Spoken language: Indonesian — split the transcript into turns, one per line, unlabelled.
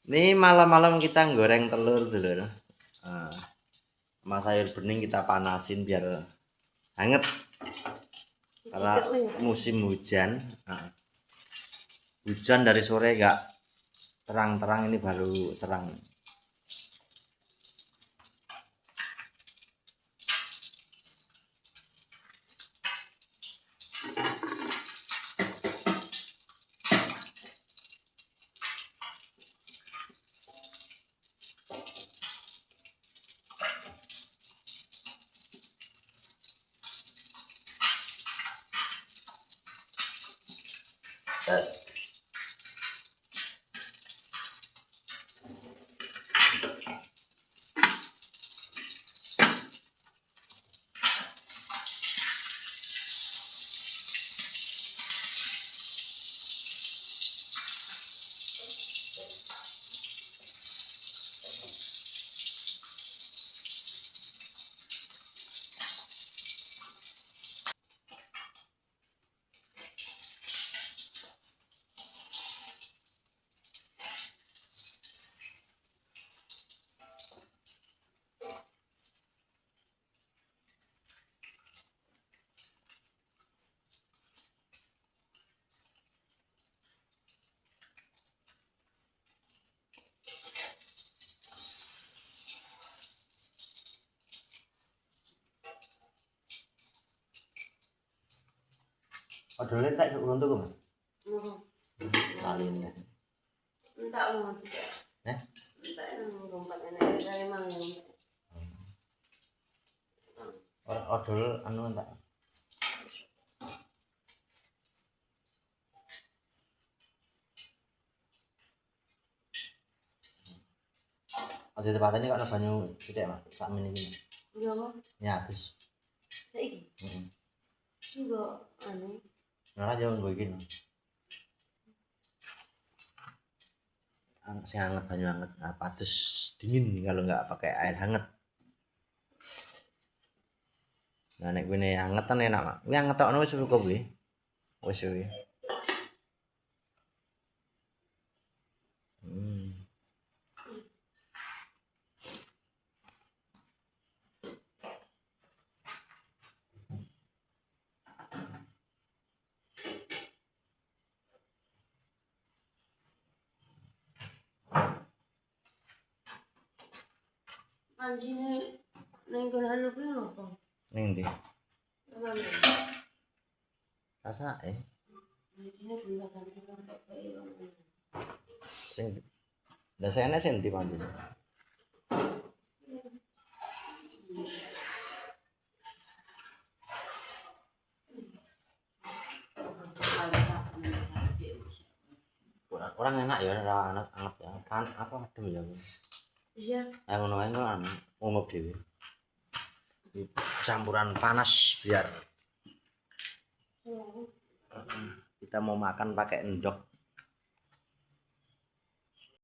Ini malam-malam kita goreng telur dulu. Sama sayur bening kita panasin biar hangat. Karena musim hujan. Hujan dari sore gak terang-terang, ini baru terang. Odolnya tak urun tuh Mas. Lalin ya.
Entak mau tidak. Entak ngompat enak dari mana.
Odol anu entak. Ojo tepatane kok ana banyu sithik Mas, sakmene iki.
Iya kok.
Ya, terus.
Saiki. Enggak anu.
Nah, jangan gue gini. Sing hangat, banyu hangat. Nah, patus dingin kalau nggak pakai air hangat. Nah, nek gue hangat kan enak, Mak. Gue hangat tok wis cukup gue. Wis gue.
Anjine ning kono lu kuwi opo?
Ning ndi? Rasake.
Anjine gula ganti kok kaya
Sing dasane sing ndi pancen? Kurang enak ya, anak ya. Kan apa adem ya.
Iya.
Ngono ae kok anu, ngomong dhewe. Campuran panas biar kita mau makan pakai endok.